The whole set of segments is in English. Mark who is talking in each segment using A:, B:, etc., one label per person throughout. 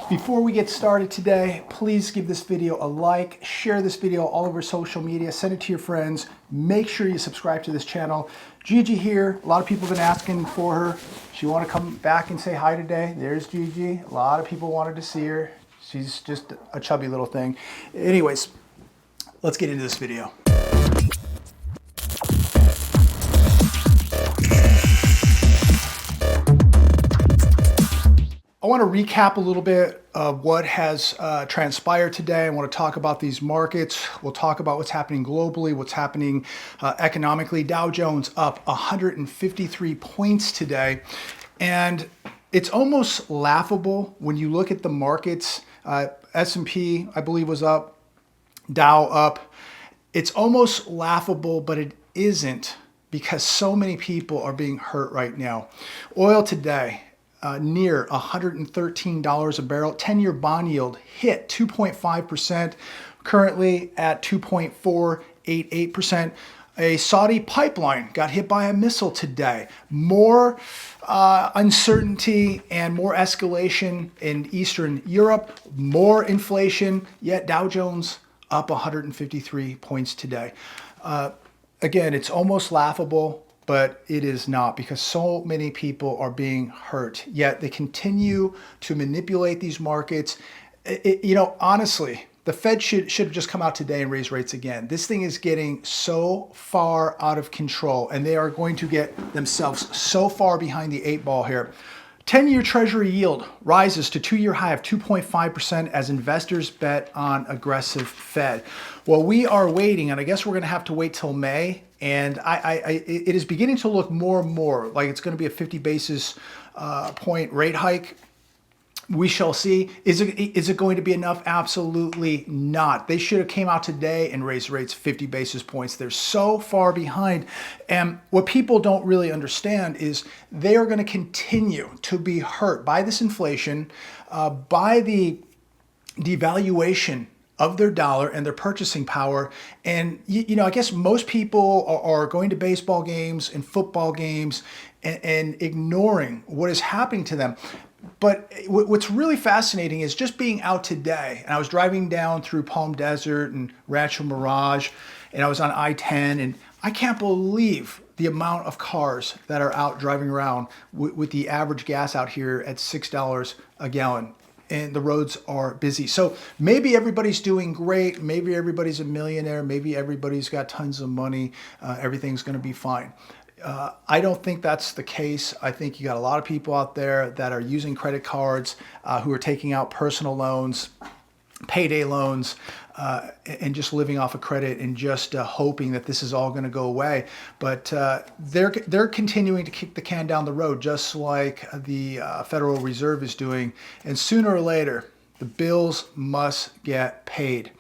A: Before we get started today, please give this video a like, share this video all over social media, send it to your friends. Make sure you subscribe to this channel. Gigi here. A lot of people have been asking for her. She want to come back and say hi today. There's Gigi. A lot of people wanted to see her. She's just a chubby little thing. Anyways, let's get into this video. I want to recap a little bit of what has transpired today. I want to talk about these markets. We'll talk about what's happening globally, what's happening economically. Dow Jones up 153 points today. And it's almost laughable when you look at the markets. S&P, I believe, was up. Dow up. It's almost laughable, but it isn't, because so many people are being hurt right now. Oil today, near $113 a barrel. 10-year bond yield hit 2.5%, currently at 2.488%. A Saudi pipeline got hit by a missile today. More uncertainty and more escalation in Eastern Europe, more inflation, yet Dow Jones up 153 points today. Again, it's almost laughable, but it is not, because so many people are being hurt, yet they continue to manipulate these markets. Honestly, the Fed should have just come out today and raise rates again. This thing is getting so far out of control, and they are going to get themselves so far behind the 8 ball here. 10-year Treasury yield rises to 2-year high of 2.5% as investors bet on aggressive Fed. Well, we are waiting, and I guess we're going to have to wait till May. And it is beginning to look more and more like it's going to be a 50 basis point rate hike. We shall see. Is it going to be enough? Absolutely not. They should have came out today and raised rates 50 basis points. They're so far behind. And what people don't really understand is they are going to continue to be hurt by this inflation, by the devaluation of their dollar and their purchasing power. And I guess most people are going to baseball games and football games and ignoring what is happening to them. But what's really fascinating is just being out today. And I was driving down through Palm Desert and Rancho Mirage, and I was on I-10, and I can't believe the amount of cars that are out driving around with the average gas out here at $6 a gallon. And the roads are busy. So maybe everybody's doing great. Maybe everybody's a millionaire. Maybe everybody's got tons of money. Everything's going to be fine. I don't think that's the case. I think you got a lot of people out there that are using credit cards, who are taking out personal loans, payday loans, and just living off of credit and just hoping that this is all going to go away. But they're continuing to kick the can down the road, just like the Federal Reserve is doing. And sooner or later, the bills must get paid.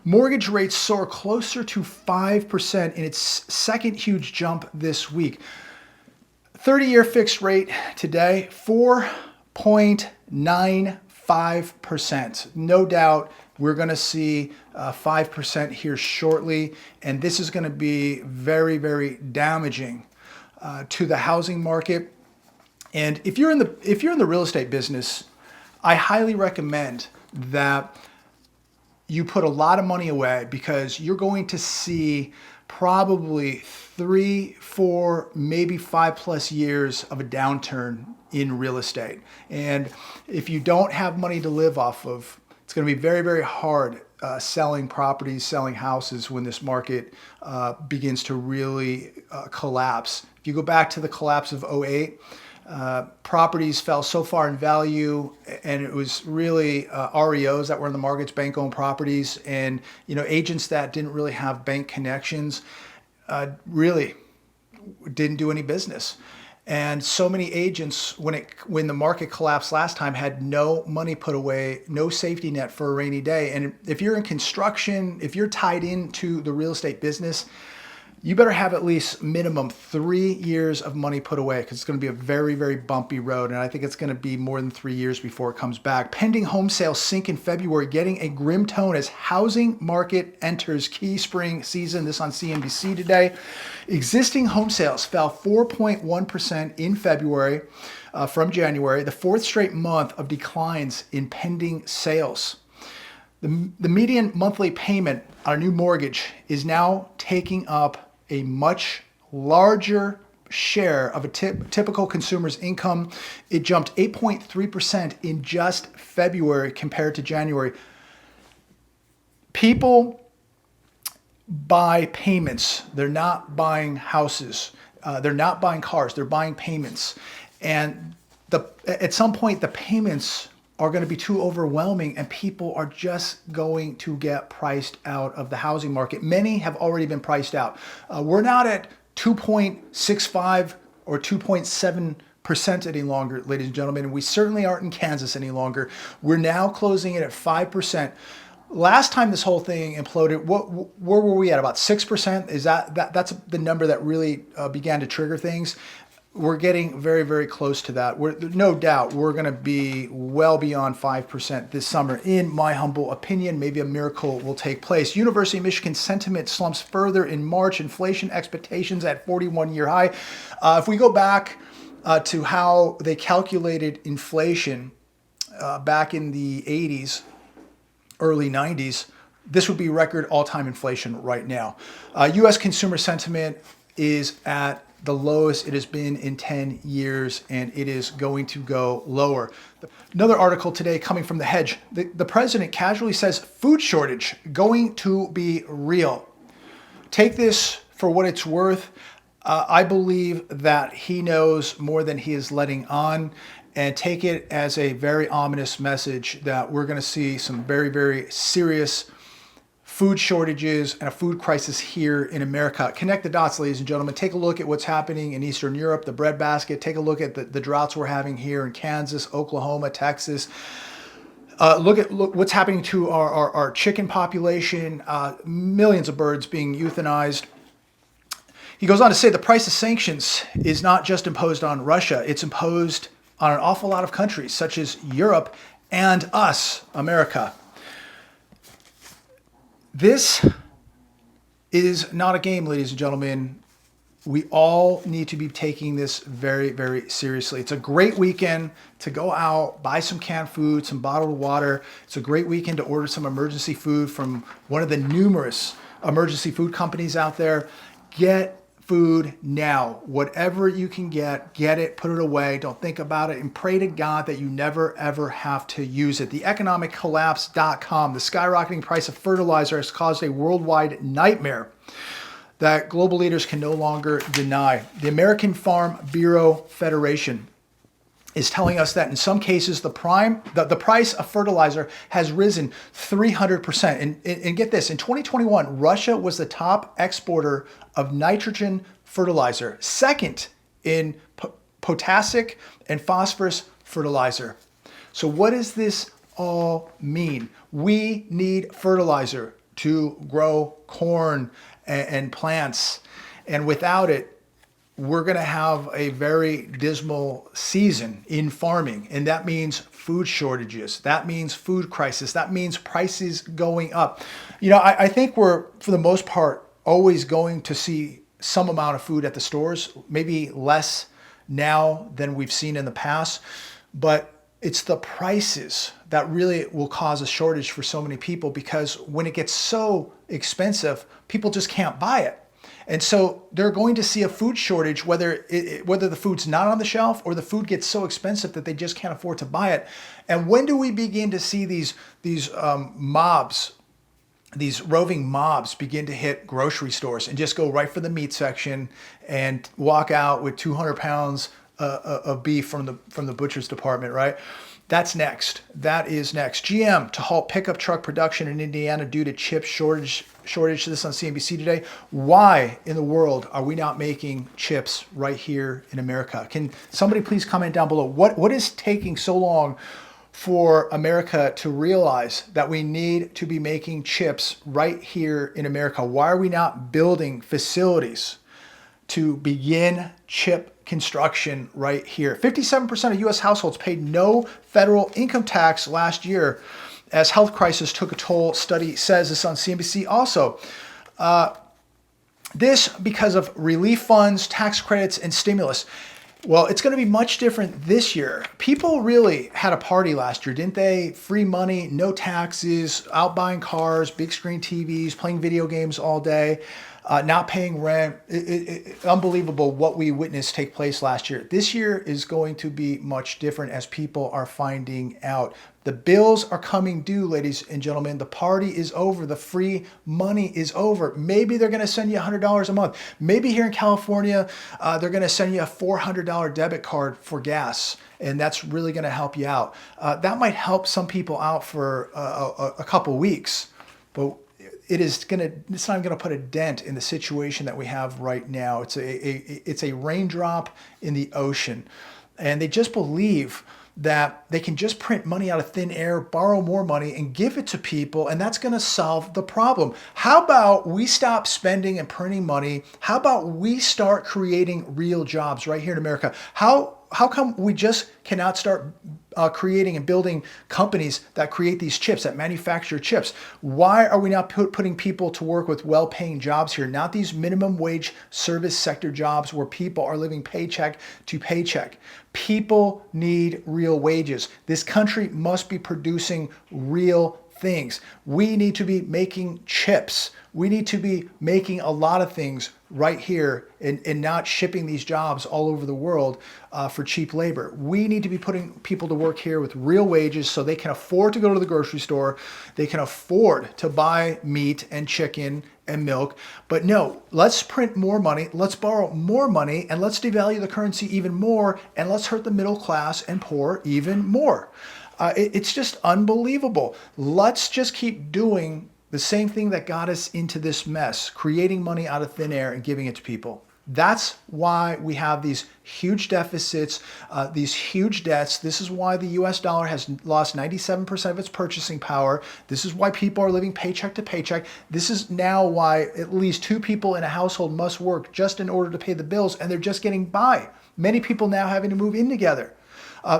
A: Mortgage rates soar closer to 5% in its second huge jump this week. 30-year fixed rate today, 4.95%. No doubt we're going to see 5% here shortly, and this is going to be very, very damaging to the housing market. And if you're in the real estate business, I highly recommend that you put a lot of money away, because you're going to see probably 3, 4, maybe 5+ years of a downturn in real estate. And if you don't have money to live off of, it's going to be very, very hard selling properties, selling houses when this market begins to really collapse. If you go back to the collapse of 2008, properties fell so far in value, and it was really REOs that were in the markets, bank-owned properties, and agents that didn't really have bank connections really didn't do any business. And so many agents, when the market collapsed last time, had no money put away, no safety net for a rainy day. And if you're in construction, if you're tied into the real estate business, you better have at least minimum 3 years of money put away, because it's going to be a very, very bumpy road. And I think it's going to be more than 3 years before it comes back. Pending home sales sink in February, getting a grim tone as housing market enters key spring season. This on CNBC today. Existing home sales fell 4.1% in February from January, the fourth straight month of declines in pending sales. The median monthly payment on a new mortgage is now taking up a much larger share of a typical consumer's income. It jumped 8.3% in just February compared to January. People buy payments. They're not buying houses. They're not buying cars. They're buying payments. And at some point, the payments are going to be too overwhelming, and people are just going to get priced out of the housing market. Many have already been priced out. We're not at 2.65 or 2.7% any longer, ladies and gentlemen, and we certainly aren't in Kansas any longer. We're now closing it at 5%. Last time this whole thing imploded, where were we at? About 6%? Is that's the number that really began to trigger things? We're getting very, very close to that. No doubt we're going to be well beyond 5% this summer, in my humble opinion. Maybe a miracle will take place. University of Michigan sentiment slumps further in March. Inflation expectations at 41-year high. If we go back to how they calculated inflation back in the 80s, early 90s, this would be record all-time inflation right now. U.S. consumer sentiment is at the lowest it has been in 10 years, and it is going to go lower. Another article today coming from The Hedge. The president casually says food shortage going to be real. Take this for what it's worth. I believe that he knows more than he is letting on, and take it as a very ominous message that we're going to see some very, very serious food shortages and a food crisis here in America. Connect the dots, ladies and gentlemen. Take a look at what's happening in Eastern Europe, the breadbasket. Take a look at the droughts we're having here in Kansas, Oklahoma, Texas. Look what's happening to our chicken population, millions of birds being euthanized. He goes on to say the price of sanctions is not just imposed on Russia. It's imposed on an awful lot of countries, such as Europe and us, America. This is not a game, ladies and gentlemen. We all need to be taking this very, very seriously. It's a great weekend to go out, buy some canned food, some bottled water. It's a great weekend to order some emergency food from one of the numerous emergency food companies out there. Get food now. Whatever you can get it, put it away. Don't think about it, and pray to God that you never, ever have to use it. The economiccollapse.com. The skyrocketing price of fertilizer has caused a worldwide nightmare that global leaders can no longer deny. The American Farm Bureau Federation is telling us that in some cases the price of fertilizer has risen 300%. And get this, in 2021, Russia was the top exporter of nitrogen fertilizer, second in potassic and phosphorus fertilizer. So what does this all mean? We need fertilizer to grow corn and plants, and without it, we're going to have a very dismal season in farming. And that means food shortages. That means food crisis. That means prices going up. You know, I think we're, for the most part, always going to see some amount of food at the stores, maybe less now than we've seen in the past. But it's the prices that really will cause a shortage for so many people, because when it gets so expensive, people just can't buy it. And so they're going to see a food shortage, whether the food's not on the shelf or the food gets so expensive that they just can't afford to buy it. And when do we begin to see these mobs, these roving mobs begin to hit grocery stores and just go right for the meat section and walk out with 200 pounds of beef from the butcher's department, right? That's next. That is next. GM to halt pickup truck production in Indiana due to chip shortage. This on CNBC today. Why in the world are we not making chips right here in America? Can somebody please comment down below? What is taking so long for America to realize that we need to be making chips right here in America. Why are we not building facilities to begin chip construction right here? 57% of US households paid no federal income tax last year as health crisis took a toll. Study says this on CNBC also. This because of relief funds, tax credits, and stimulus. Well, it's going to be much different this year. People really had a party last year, didn't they? Free money, no taxes, out buying cars, big screen TVs, playing video games all day, not paying rent. Unbelievable what we witnessed take place last year. This year is going to be much different as people are finding out. The bills are coming due, ladies and gentlemen. The party is over. The free money is over. Maybe they're going to send you $100 a month. Maybe here in California, they're going to send you a $400 debit card for gas, and that's really going to help you out. That might help some people out for a couple weeks, but it's not going to put a dent in the situation that we have right now. It's a raindrop in the ocean, and they just believe that they can just print money out of thin air, borrow more money, and give it to people, and that's going to solve the problem. How about we stop spending and printing money? How about we start creating real jobs right here in America? How come we just cannot start creating and building companies that create these chips, that manufacture chips? Why are we not putting people to work with well-paying jobs here? Not these minimum wage service sector jobs where people are living paycheck to paycheck. People need real wages. This country must be producing real things. We need to be making chips. We need to be making a lot of things right here and not shipping these jobs all over the world for cheap labor. We need to be putting people to work here with real wages so they can afford to go to the grocery store. They can afford to buy meat and chicken and milk. But no, let's print more money. Let's borrow more money, and let's devalue the currency even more, and let's hurt the middle class and poor even more. It's just unbelievable. Let's just keep doing the same thing that got us into this mess, creating money out of thin air and giving it to people. That's why we have these huge deficits, these huge debts. This is why the US dollar has lost 97% of its purchasing power. This is why people are living paycheck to paycheck. This is now why at least 2 people in a household must work just in order to pay the bills, and they're just getting by. Many people now having to move in together,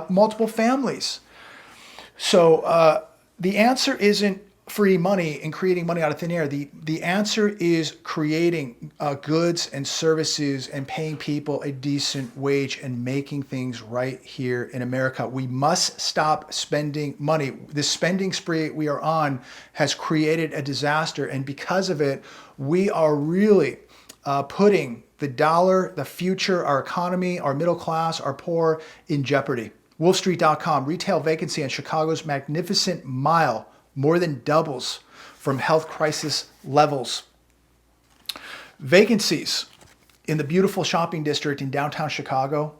A: multiple families. So the answer isn't free money and creating money out of thin air. The answer is creating goods and services and paying people a decent wage and making things right here in America. We must stop spending money. This spending spree we are on has created a disaster, and because of it, we are really putting the dollar, the future, our economy, our middle class, our poor in jeopardy. Wolfstreet.com, retail vacancy on Chicago's Magnificent Mile more than doubles from health crisis levels. Vacancies in the beautiful shopping district in downtown Chicago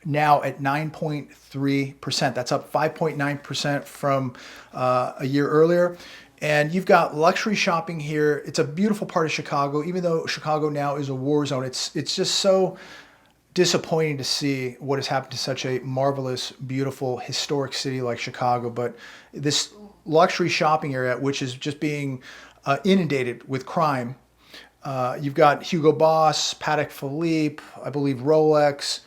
A: now at 9.3%. That's up 5.9% from a year earlier. And you've got luxury shopping here. It's a beautiful part of Chicago, even though Chicago now is a war zone. It's just so disappointing to see what has happened to such a marvelous, beautiful, historic city like Chicago. But this luxury shopping area, which is just being inundated with crime. You've got Hugo Boss, Patek Philippe, I believe Rolex,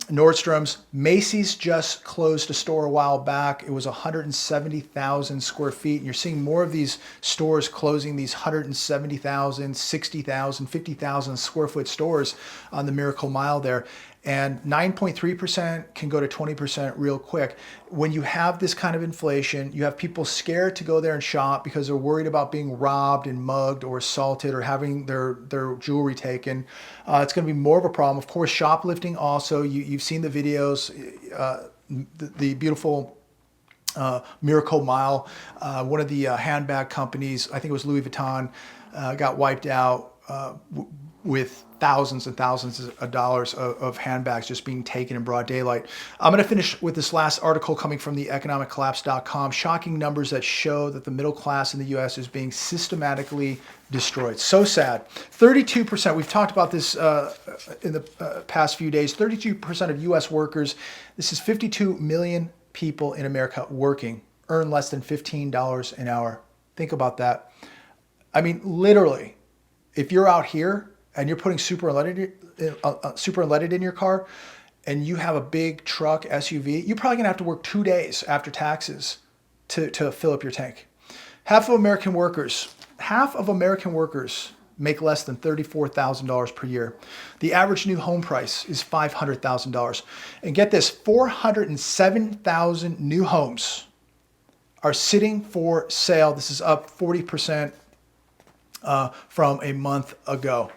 A: Nordstrom's. Macy's just closed a store a while back. It was 170,000 square feet. And you're seeing more of these stores closing, these 170,000, 60,000, 50,000 square foot stores on the Miracle Mile there. And 9.3% can go to 20% real quick. When you have this kind of inflation, you have people scared to go there and shop because they're worried about being robbed and mugged or assaulted or having their jewelry taken. It's going to be more of a problem. Of course, shoplifting also. You've seen the videos, the beautiful Miracle Mile. One of the handbag companies, I think it was Louis Vuitton, got wiped out with thousands and thousands of dollars of handbags just being taken in broad daylight. I'm going to finish with this last article coming from the economiccollapse.com. Shocking numbers that show that the middle class in the U.S. is being systematically destroyed. So sad. 32%, we've talked about this in the past few days, 32% of U.S. workers, this is 52 million people in America working earn less than $15 an hour. Think about that. I mean, literally, if you're out here and you're putting super unleaded in your car and you have a big truck SUV, you're probably gonna have to work 2 days after taxes to fill up your tank. Half of American workers make less than $34,000 per year. The average new home price is $500,000. And get this, 407,000 new homes are sitting for sale. This is up 40% from a month ago.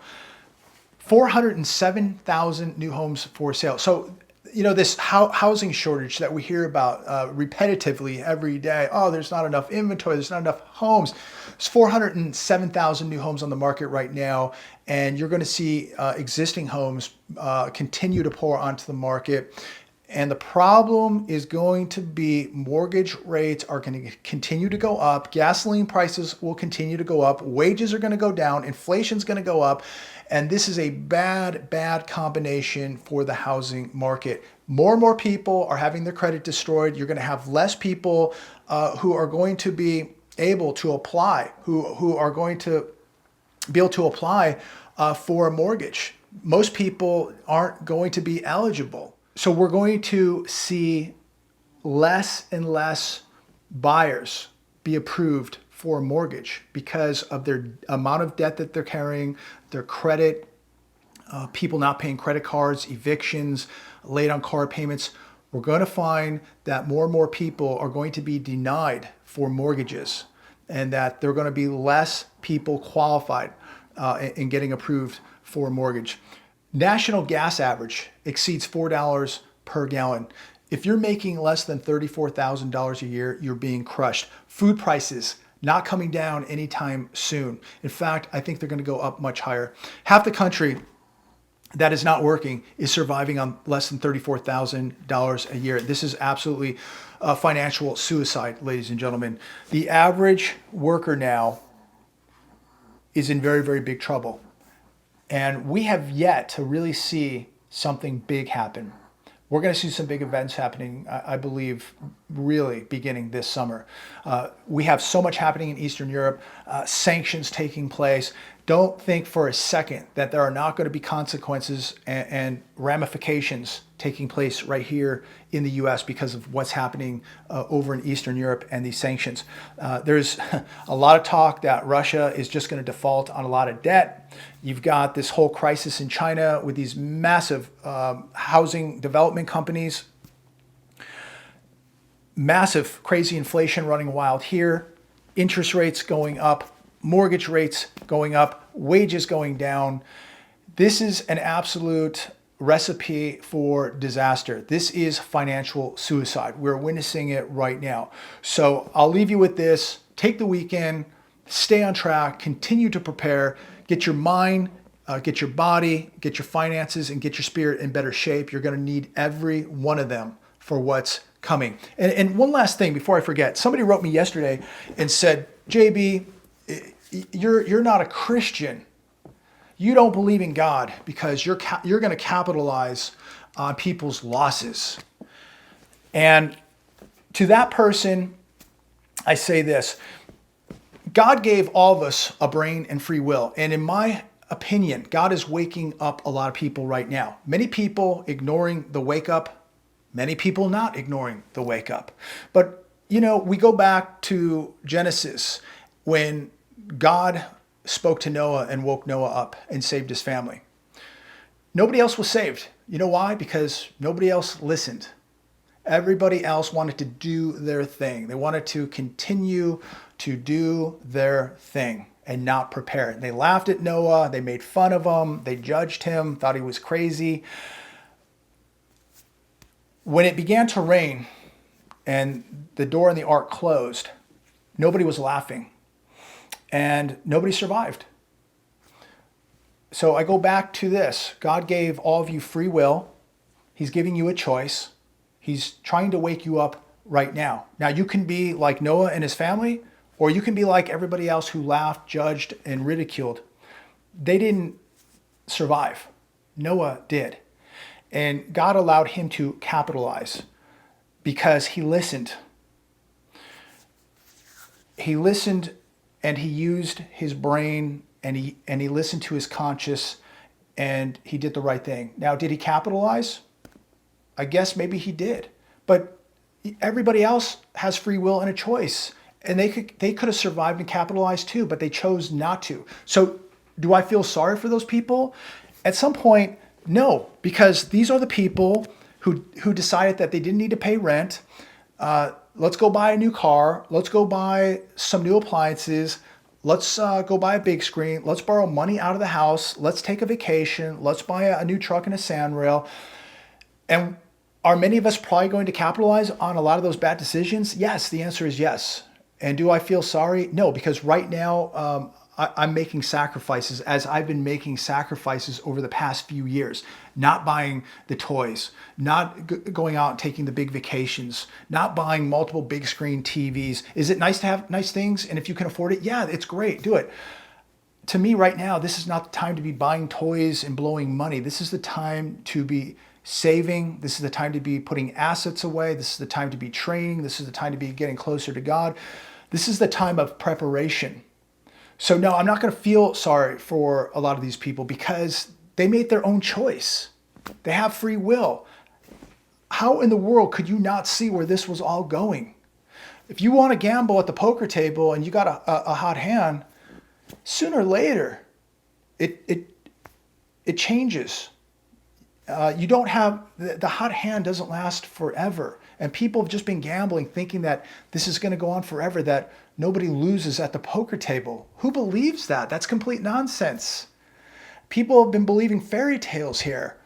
A: 407,000 new homes for sale. So, you know, this housing shortage that we hear about repetitively every day. Oh, there's not enough inventory. There's not enough homes. There's 407,000 new homes on the market right now. And you're going to see existing homes continue to pour onto the market. And the problem is going to be mortgage rates are going to continue to go up. Gasoline prices will continue to go up. Wages are going to go down. Inflation's going to go up. And this is a bad combination for the housing market. More and more people are having their credit destroyed. You're going to have less people who are going to be able to apply, who are going to be able to apply for a mortgage. Most people aren't going to be eligible. So we're going to see less and less buyers be approved for a mortgage because of their amount of debt that they're carrying, their credit, people not paying credit cards, evictions, late on car payments. We're going to find that more and more people are going to be denied for mortgages and that there are going to be less people qualified in getting approved for a mortgage. National gas average exceeds $4 per gallon. If you're making less than $34,000 a year, you're being crushed. Food prices not coming down anytime soon. In fact, I think they're going to go up much higher. Half the country that is not working is surviving on less than $34,000 a year. This is absolutely financial suicide, ladies and gentlemen. The average worker now is in very, very big trouble. And we have yet to really see something big happen. We're going to see some big events happening, I believe, really beginning this summer. We have so much happening in Eastern Europe, sanctions taking place. Don't think for a second that there are not going to be consequences and ramifications taking place right here in the US because of what's happening over in Eastern Europe and these sanctions. There's a lot of talk that Russia is just going to default on a lot of debt. You've got this whole crisis in China with these massive housing development companies. Massive, crazy inflation running wild here. Interest rates going up. Mortgage rates going up, wages going down. This is an absolute recipe for disaster. This is financial suicide. We're witnessing it right now. So I'll leave you with this. Take the weekend, stay on track, continue to prepare, get your mind, get your body, get your finances, and get your spirit in better shape. You're going to need every one of them for what's coming. And one last thing before I forget, somebody wrote me yesterday and said, JB, you're not a Christian. You don't believe in God because you're going to capitalize on people's losses. And to that person, I say this. God gave all of us a brain and free will. And in my opinion, God is waking up a lot of people right now. Many people ignoring the wake up, many people not ignoring the wake up. But, you know, we go back to Genesis when God spoke to Noah and woke Noah up and saved his family. Nobody else was saved. You know why? Because nobody else listened. Everybody else wanted to do their thing. They wanted to continue to do their thing and not prepare. They laughed at Noah. They made fun of him. They judged him, thought he was crazy. When it began to rain and the door in the ark closed, nobody was laughing. And nobody survived. So I go back to this. God gave all of you free will. He's giving you a choice. He's trying to wake you up right now. Now you can be like Noah and his family, or you can be like everybody else who laughed, judged, and ridiculed. They didn't survive. Noah did. And God allowed him to capitalize. because he listened. He listened and he used his brain and he listened to his conscience and he did the right thing. Now, did he capitalize? I guess maybe he did. But everybody else has free will and a choice. And they could have survived and capitalized too, but they chose not to. So do I feel sorry for those people? At some point, no, because these are the people who decided that they didn't need to pay rent. Let's go buy a new car. Let's go buy some new appliances. Let's go buy a big screen. Let's borrow money out of the house. Let's take a vacation. Let's buy a new truck and a sand rail. And are many of us probably going to capitalize on a lot of those bad decisions? Yes, the answer is yes. And do I feel sorry? No, because right now I'm making sacrifices, as I've been making sacrifices over the past few years. Not buying the toys, not going out and taking the big vacations, not buying multiple big screen TVs. Is it nice to have nice things? And if you can afford it, yeah, it's great, do it. To me right now, this is not the time to be buying toys and blowing money. This is the time to be saving. This is the time to be putting assets away. This is the time to be training. This is the time to be getting closer to God. This is the time of preparation. So no, I'm not going to feel sorry for a lot of these people because they made their own choice. They have free will. How in the world could you not see where this was all going? If you want to gamble at the poker table and you got a hot hand, sooner or later, it changes. You don't have, the hot hand doesn't last forever. And people have just been gambling thinking that this is going to go on forever, that nobody loses at the poker table. Who believes that? That's complete nonsense. People have been believing fairy tales here.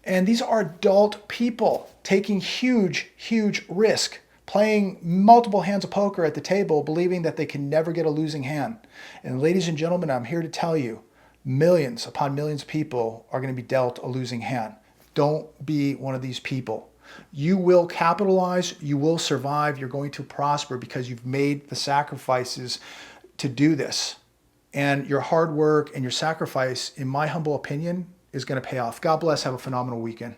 A: And these are adult people taking huge, huge risk, playing multiple hands of poker at the table, believing that they can never get a losing hand. And ladies and gentlemen, I'm here to tell you, millions upon millions of people are going to be dealt a losing hand. Don't be one of these people. You will capitalize, you will survive, you're going to prosper because you've made the sacrifices to do this. And your hard work and your sacrifice, in my humble opinion, is going to pay off. God bless. Have a phenomenal weekend.